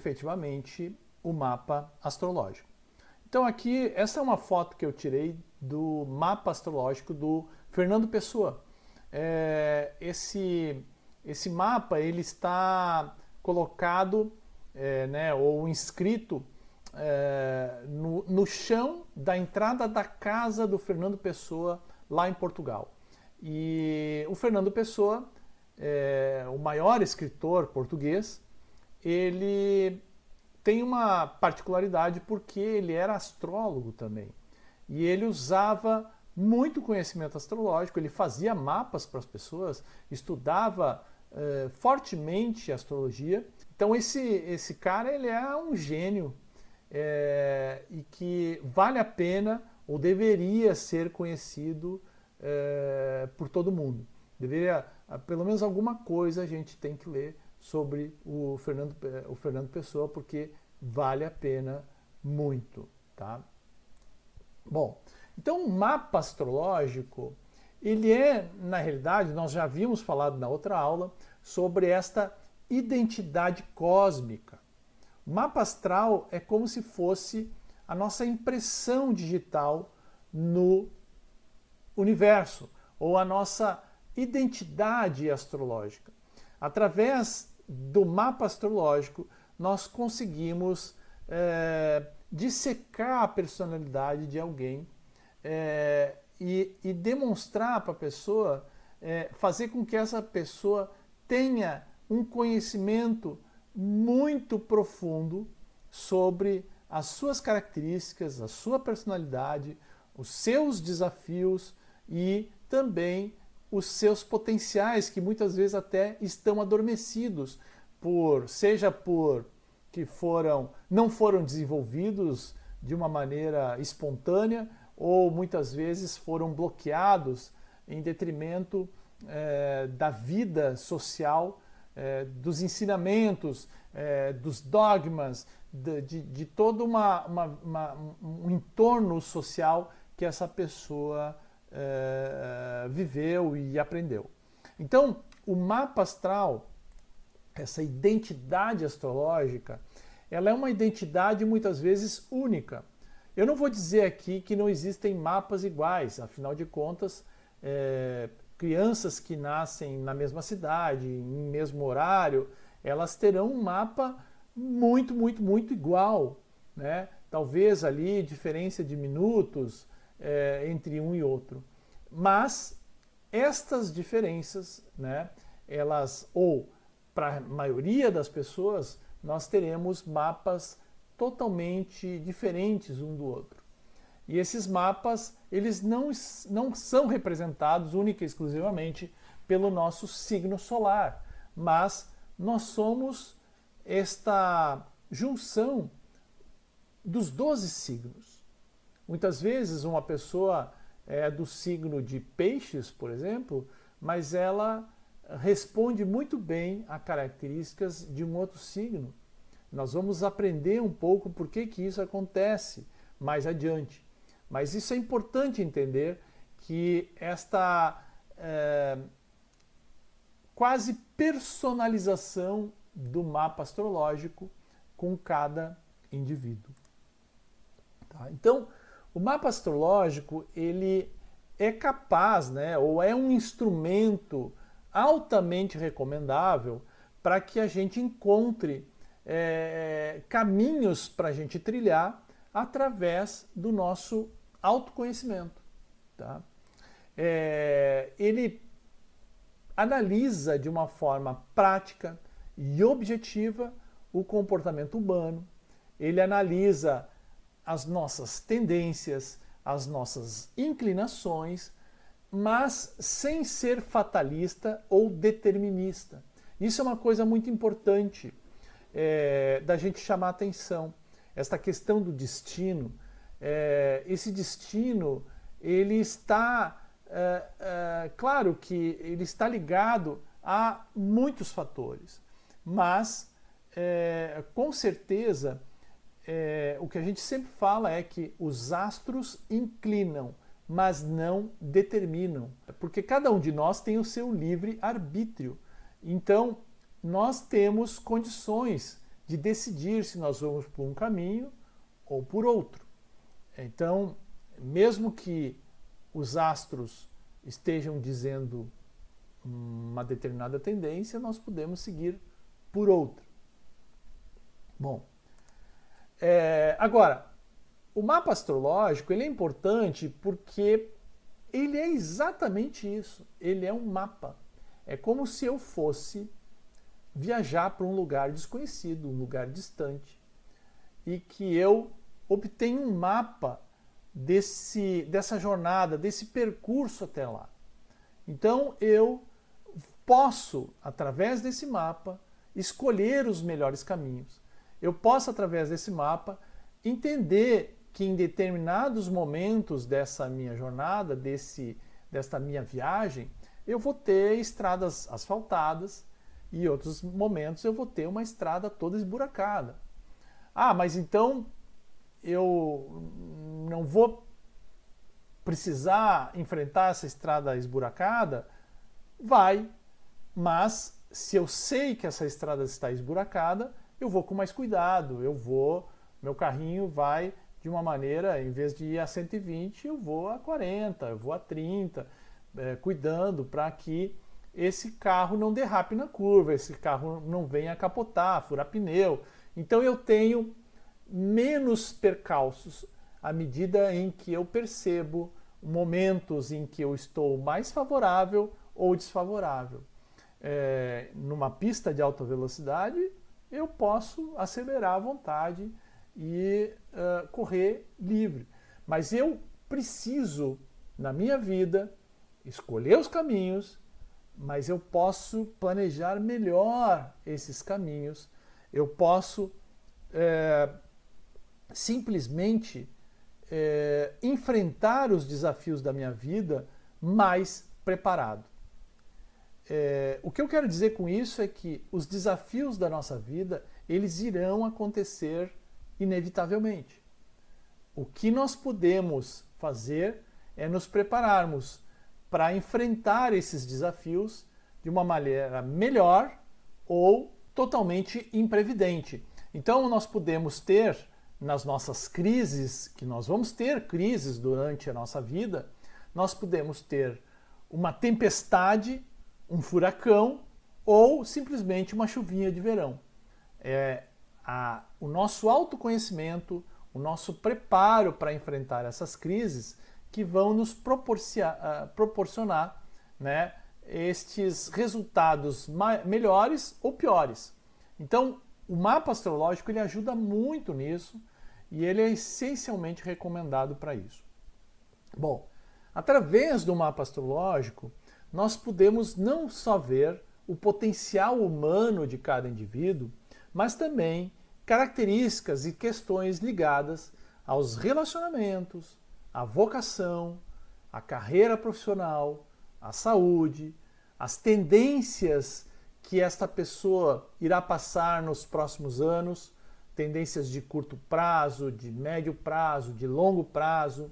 efetivamente o mapa astrológico. Então aqui, essa é uma foto que eu tirei do mapa astrológico do Fernando Pessoa. Esse mapa ele está colocado ou inscrito no chão da entrada da casa do Fernando Pessoa lá em Portugal. E o Fernando Pessoa, o maior escritor português, ele tem uma particularidade porque ele era astrólogo também. E ele usava muito conhecimento astrológico, ele fazia mapas para as pessoas, estudava fortemente astrologia. Então esse cara ele é um gênio e que vale a pena ou deveria ser conhecido por todo mundo. Deveria, pelo menos alguma coisa a gente tem que ler sobre o Fernando Pessoa, porque vale a pena muito, tá? Bom, então o mapa astrológico, ele na realidade, nós já havíamos falado na outra aula sobre esta identidade cósmica. O mapa astral é como se fosse a nossa impressão digital no universo, ou a nossa identidade astrológica. Através do mapa astrológico, nós conseguimos dissecar a personalidade de alguém e demonstrar para a pessoa, fazer com que essa pessoa tenha um conhecimento muito profundo sobre as suas características, a sua personalidade, os seus desafios e também os seus potenciais, que muitas vezes até estão adormecidos, seja por que não foram desenvolvidos de uma maneira espontânea, ou muitas vezes foram bloqueados em detrimento da vida social, dos ensinamentos, dos dogmas, de todo um entorno social que essa pessoa viveu e aprendeu. Então, o mapa astral, essa identidade astrológica, ela é uma identidade muitas vezes única. Eu não vou dizer aqui que não existem mapas iguais, afinal de contas, crianças que nascem na mesma cidade, em mesmo horário, elas terão um mapa muito, muito, muito igual, né? Talvez ali diferença de minutos entre um e outro. Mas estas diferenças, né, ou para a maioria das pessoas, nós teremos mapas totalmente diferentes um do outro. E esses mapas, eles não são representados única e exclusivamente pelo nosso signo solar, mas nós somos esta junção dos 12 signos. Muitas vezes uma pessoa é do signo de Peixes, por exemplo, mas ela responde muito bem a características de um outro signo. Nós vamos aprender um pouco por que isso acontece mais adiante. Mas isso é importante entender, que esta quase personalização do mapa astrológico com cada indivíduo. Tá? Então, o mapa astrológico, ele é capaz, né, ou é um instrumento altamente recomendável para que a gente encontre caminhos para a gente trilhar através do nosso autoconhecimento. Tá? Ele analisa de uma forma prática e objetiva o comportamento humano, ele analisa as nossas tendências, as nossas inclinações, mas sem ser fatalista ou determinista. Isso é uma coisa muito importante da gente chamar a atenção. Esta questão do destino, esse destino, ele está, claro que ele está ligado a muitos fatores, mas com certeza o que a gente sempre fala é que os astros inclinam, mas não determinam, porque cada um de nós tem o seu livre arbítrio. Então, nós temos condições de decidir se nós vamos por um caminho ou por outro. Então, mesmo que os astros estejam dizendo uma determinada tendência, nós podemos seguir por outra. Bom, agora, o mapa astrológico ele é importante porque ele é exatamente isso. Ele é um mapa. É como se eu fosse viajar para um lugar desconhecido, um lugar distante, e que eu obtenho um mapa dessa jornada, desse percurso até lá. Então eu posso, através desse mapa, escolher os melhores caminhos. Eu posso, através desse mapa, entender que em determinados momentos dessa minha jornada, desta minha viagem, eu vou ter estradas asfaltadas e em outros momentos eu vou ter uma estrada toda esburacada. Ah, mas então eu não vou precisar enfrentar essa estrada esburacada? Vai, mas se eu sei que essa estrada está esburacada, eu vou com mais cuidado, meu carrinho vai de uma maneira, em vez de ir a 120, eu vou a 40, eu vou a 30, cuidando para que esse carro não derrape na curva, esse carro não venha capotar, furar pneu. Então eu tenho menos percalços à medida em que eu percebo momentos em que eu estou mais favorável ou desfavorável. Numa pista de alta velocidade, eu posso acelerar à vontade e correr livre. Mas eu preciso, na minha vida, escolher os caminhos, mas eu posso planejar melhor esses caminhos. Eu posso simplesmente enfrentar os desafios da minha vida mais preparado. O que eu quero dizer com isso é que os desafios da nossa vida, eles irão acontecer inevitavelmente. O que nós podemos fazer é nos prepararmos para enfrentar esses desafios de uma maneira melhor ou totalmente imprevidente. Então nós podemos ter nas nossas crises, que nós vamos ter crises durante a nossa vida, nós podemos ter uma tempestade, um furacão ou simplesmente uma chuvinha de verão. O nosso autoconhecimento, o nosso preparo para enfrentar essas crises que vão nos proporcionar, né, estes resultados melhores ou piores. Então, o mapa astrológico ele ajuda muito nisso e ele é essencialmente recomendado para isso. Bom, através do mapa astrológico, nós podemos não só ver o potencial humano de cada indivíduo, mas também características e questões ligadas aos relacionamentos, à vocação, à carreira profissional, à saúde, às tendências que esta pessoa irá passar nos próximos anos, tendências de curto prazo, de médio prazo, de longo prazo.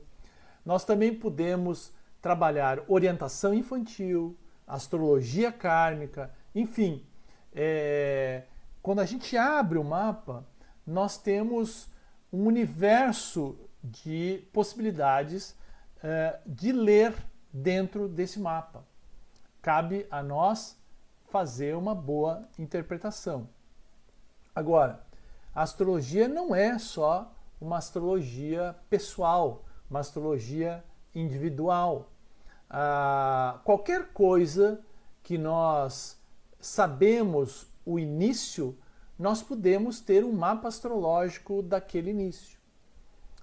Nós também podemos trabalhar orientação infantil, astrologia kármica, enfim. Quando a gente abre o mapa, nós temos um universo de possibilidades de ler dentro desse mapa. Cabe a nós fazer uma boa interpretação. Agora, a astrologia não é só uma astrologia pessoal, uma astrologia individual. Qualquer coisa que nós sabemos o início, nós podemos ter um mapa astrológico daquele início.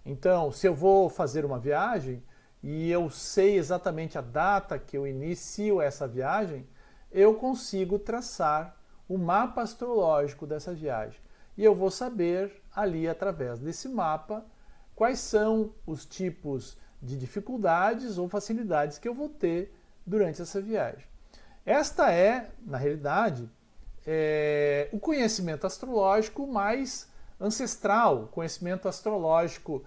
Então, se eu vou fazer uma viagem e eu sei exatamente a data que eu inicio essa viagem, eu consigo traçar o mapa astrológico dessa viagem. E eu vou saber ali, através desse mapa, quais são os tipos de dificuldades ou facilidades que eu vou ter durante essa viagem. Esta é, na realidade, o conhecimento astrológico mais ancestral, o conhecimento astrológico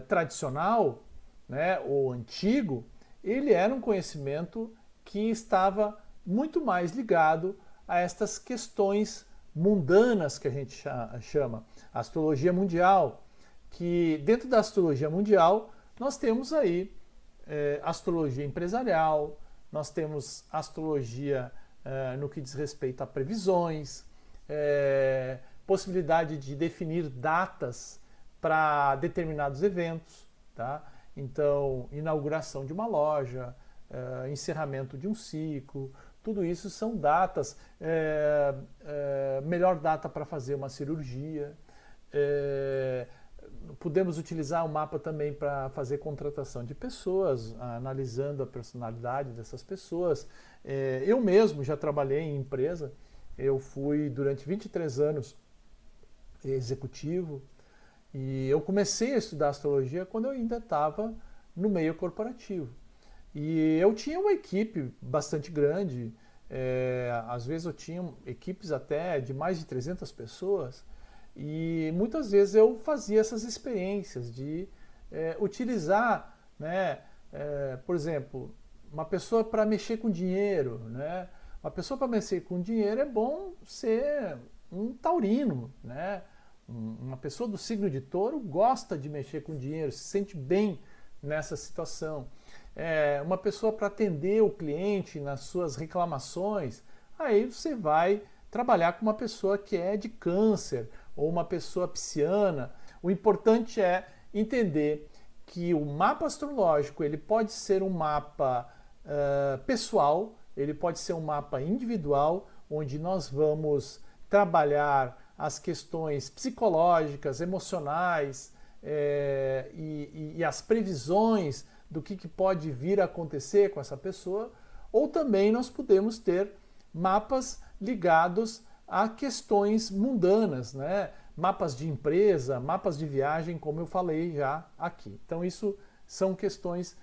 tradicional, né, ou antigo. Ele era um conhecimento que estava muito mais ligado a estas questões mundanas que a gente chama, astrologia mundial, que dentro da astrologia mundial nós temos aí astrologia empresarial, nós temos astrologia no que diz respeito a previsões, possibilidade de definir datas para determinados eventos, tá? Então, inauguração de uma loja, encerramento de um ciclo, tudo isso são datas, melhor data para fazer uma cirurgia. Podemos utilizar o mapa também para fazer contratação de pessoas, analisando a personalidade dessas pessoas. Eu mesmo já trabalhei em empresa, eu fui durante 23 anos executivo e eu comecei a estudar astrologia quando eu ainda estava no meio corporativo. E eu tinha uma equipe bastante grande, às vezes eu tinha equipes até de mais de 300 pessoas, e muitas vezes eu fazia essas experiências de utilizar, né, por exemplo, uma pessoa para mexer com dinheiro, né? Uma pessoa para mexer com dinheiro é bom ser um taurino, né? Uma pessoa do signo de touro gosta de mexer com dinheiro, se sente bem nessa situação. Uma pessoa para atender o cliente nas suas reclamações, aí você vai trabalhar com uma pessoa que é de câncer ou uma pessoa pisciana. O importante é entender que o mapa astrológico ele pode ser um mapa pessoal, ele pode ser um mapa individual, onde nós vamos trabalhar as questões psicológicas, emocionais e as previsões do que pode vir a acontecer com essa pessoa, ou também nós podemos ter mapas ligados a questões mundanas, né? Mapas de empresa, mapas de viagem, como eu falei já aqui. Então isso são questões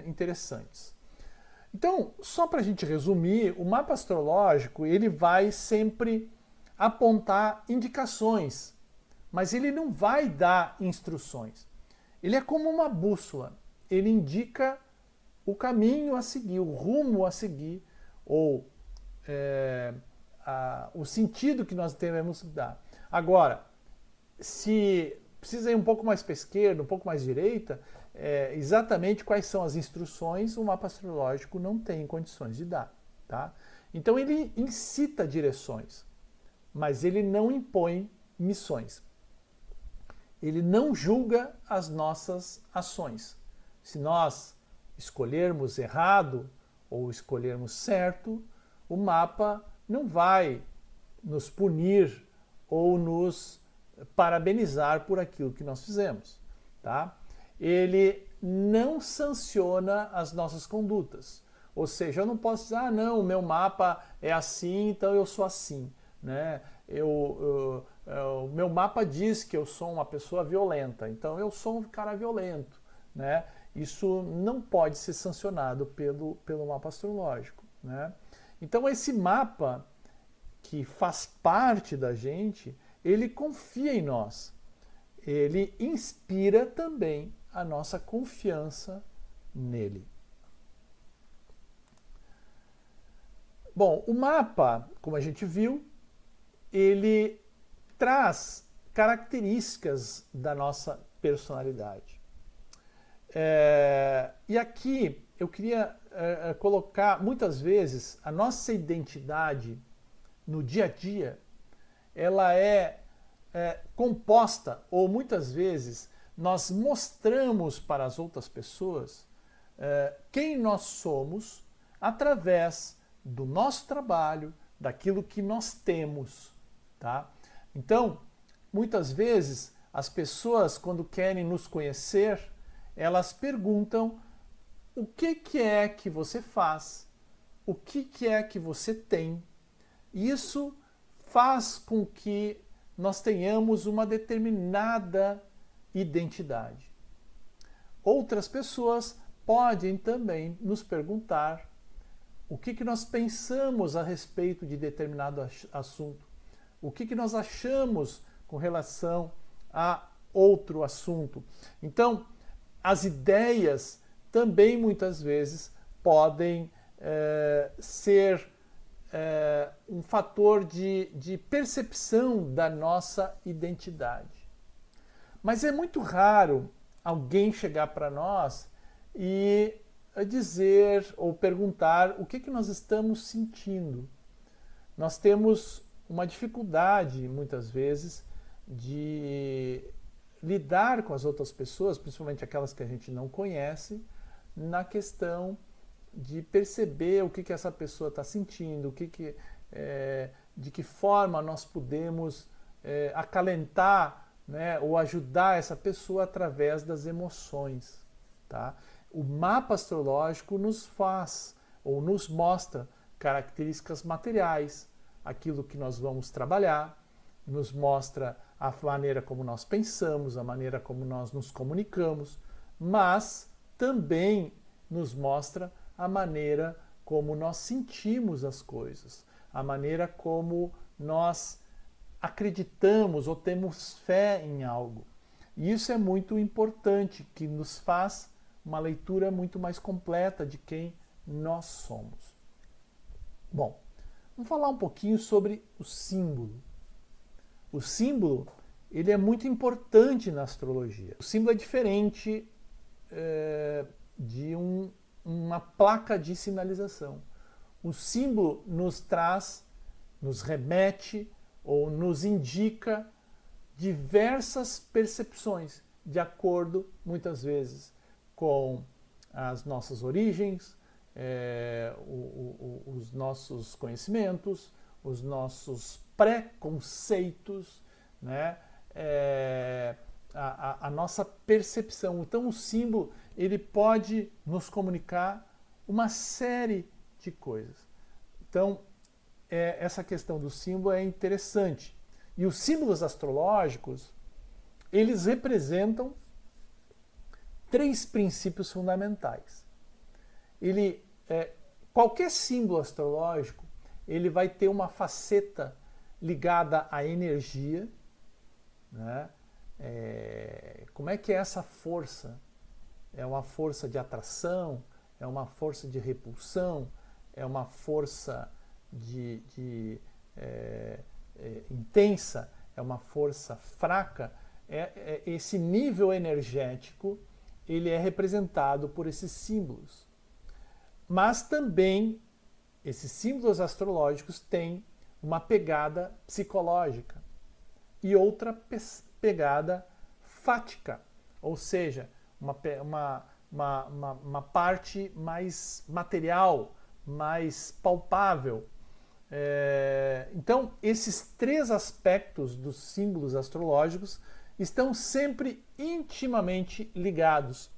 interessantes. Então, só para a gente resumir, o mapa astrológico ele vai sempre apontar indicações, mas ele não vai dar instruções. Ele é como uma bússola, ele indica o caminho a seguir, o rumo a seguir, ou o sentido que nós devemos dar. Agora, se precisa ir um pouco mais para a esquerda, um pouco mais direita, exatamente quais são as instruções, o mapa astrológico não tem condições de dar. Tá? Então ele incita direções, mas ele não impõe missões. Ele não julga as nossas ações. Se nós escolhermos errado ou escolhermos certo, o mapa não vai nos punir ou nos parabenizar por aquilo que nós fizemos. Tá? Ele não sanciona as nossas condutas. Ou seja, eu não posso dizer, ah, não, o meu mapa é assim, então eu sou assim. Né? O meu mapa diz que eu sou uma pessoa violenta, então eu sou um cara violento. Né? Isso não pode ser sancionado pelo mapa astrológico. Né? Então esse mapa que faz parte da gente, ele confia em nós. Ele inspira também a nossa confiança nele. Bom, o mapa, como a gente viu, ele traz características da nossa personalidade. E aqui eu queria colocar, muitas vezes, a nossa identidade no dia a dia, ela é composta, ou muitas vezes nós mostramos para as outras pessoas quem nós somos através do nosso trabalho, daquilo que nós temos. Tá? Então, muitas vezes, as pessoas, quando querem nos conhecer, elas perguntam o que é que você faz, o que é que você tem. Isso faz com que nós tenhamos uma determinada identidade. Outras pessoas podem também nos perguntar o que nós pensamos a respeito de determinado assunto, o que nós achamos com relação a outro assunto. Então, as ideias também muitas vezes podem ser um fator de percepção da nossa identidade. Mas é muito raro alguém chegar para nós e dizer ou perguntar o que nós estamos sentindo. Nós temos uma dificuldade, muitas vezes, de lidar com as outras pessoas, principalmente aquelas que a gente não conhece, na questão de perceber o que essa pessoa está sentindo, de que forma nós podemos acalentar, né, ou ajudar essa pessoa através das emoções. Tá? O mapa astrológico nos faz ou nos mostra características materiais, aquilo que nós vamos trabalhar, nos mostra a maneira como nós pensamos, a maneira como nós nos comunicamos, mas também nos mostra a maneira como nós sentimos as coisas, a maneira como nós acreditamos ou temos fé em algo. E isso é muito importante, que nos faz uma leitura muito mais completa de quem nós somos. Bom, vamos falar um pouquinho sobre o símbolo. O símbolo, ele é muito importante na astrologia. O símbolo é diferente de uma placa de sinalização. O símbolo nos traz, nos remete ou nos indica diversas percepções, de acordo, muitas vezes, com as nossas origens, os nossos conhecimentos, os nossos preconceitos, né? A nossa percepção. Então o símbolo, ele pode nos comunicar uma série de coisas. Então essa questão do símbolo é interessante. E os símbolos astrológicos, eles representam 3 princípios fundamentais. Qualquer símbolo astrológico, ele vai ter uma faceta ligada à energia, né? Como é que é essa força? É uma força de atração? É uma força de repulsão? É uma força intensa? É uma força fraca? Esse nível energético, ele é representado por esses símbolos. Mas também esses símbolos astrológicos têm uma pegada psicológica e outra pegada fática, ou seja, uma parte mais material, mais palpável. Então, esses 3 aspectos dos símbolos astrológicos estão sempre intimamente ligados.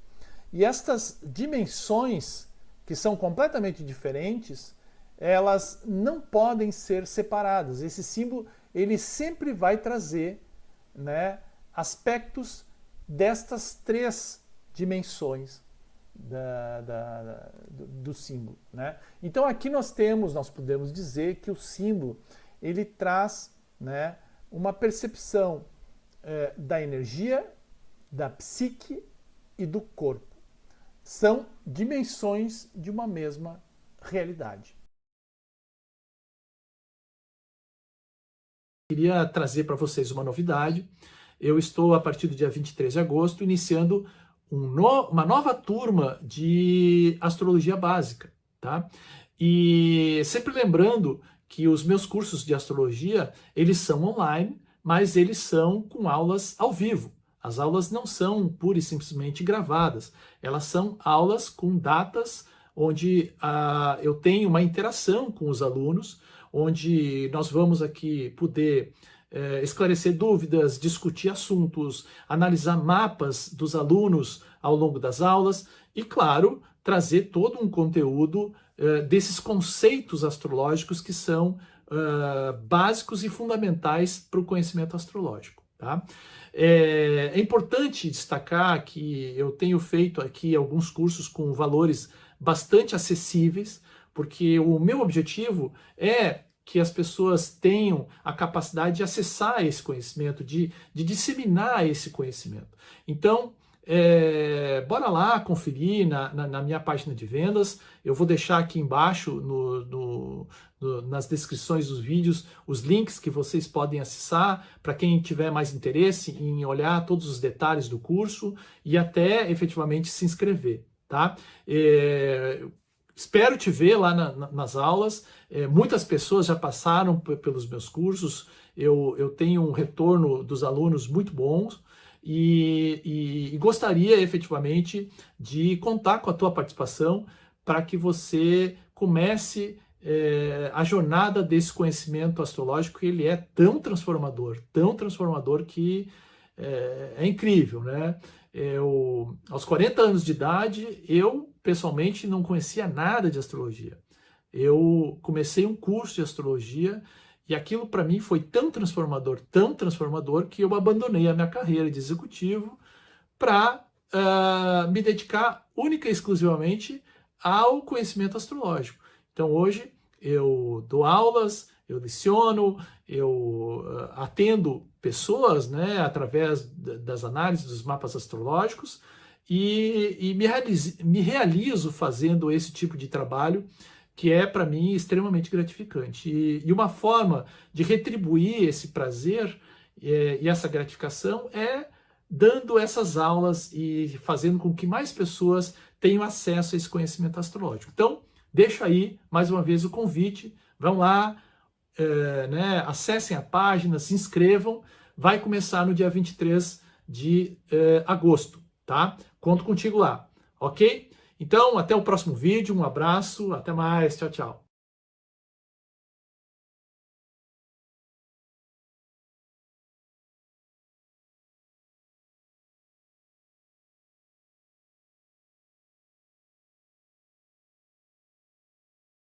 E estas dimensões, que são completamente diferentes, elas não podem ser separadas. Esse símbolo, ele sempre vai trazer, né, aspectos destas 3 dimensões do símbolo, né? Então aqui nós podemos dizer que o símbolo, ele traz, né, uma percepção da energia, da psique e do corpo. São dimensões de uma mesma realidade. Queria trazer para vocês uma novidade. Eu estou, a partir do dia 23 de agosto, iniciando uma nova turma de astrologia básica, tá? E sempre lembrando que os meus cursos de astrologia, eles são online, mas eles são com aulas ao vivo. As aulas não são pura e simplesmente gravadas, elas são aulas com datas onde eu tenho uma interação com os alunos, onde nós vamos aqui poder esclarecer dúvidas, discutir assuntos, analisar mapas dos alunos ao longo das aulas e, claro, trazer todo um conteúdo desses conceitos astrológicos que são básicos e fundamentais para o conhecimento astrológico. Tá? É importante destacar que eu tenho feito aqui alguns cursos com valores bastante acessíveis, porque o meu objetivo é que as pessoas tenham a capacidade de acessar esse conhecimento, de disseminar esse conhecimento. Então, bora lá conferir na minha página de vendas. Eu vou deixar aqui embaixo nas descrições dos vídeos os links que vocês podem acessar para quem tiver mais interesse em olhar todos os detalhes do curso e até efetivamente se inscrever, tá? Espero te ver lá nas aulas. Muitas pessoas já passaram pelos meus cursos. Eu tenho um retorno dos alunos muito bons e gostaria efetivamente de contar com a tua participação para que você comece a jornada desse conhecimento astrológico, que ele é tão transformador que é incrível, né? Aos 40 anos de idade, eu pessoalmente não conhecia nada de astrologia. Eu comecei um curso de astrologia e aquilo para mim foi tão transformador, que eu abandonei a minha carreira de executivo para me dedicar única e exclusivamente ao conhecimento astrológico. Então hoje eu dou aulas, eu leciono, eu atendo pessoas, né, através das análises dos mapas astrológicos e me realizo fazendo esse tipo de trabalho, que é para mim extremamente gratificante. E uma forma de retribuir esse prazer e essa gratificação é dando essas aulas e fazendo com que mais pessoas tenham acesso a esse conhecimento astrológico. Então, deixo aí mais uma vez o convite, vão lá, né, acessem a página, se inscrevam, vai começar no dia 23 de agosto, tá? Conto contigo lá, ok? Então, até o próximo vídeo, um abraço, até mais, tchau, tchau.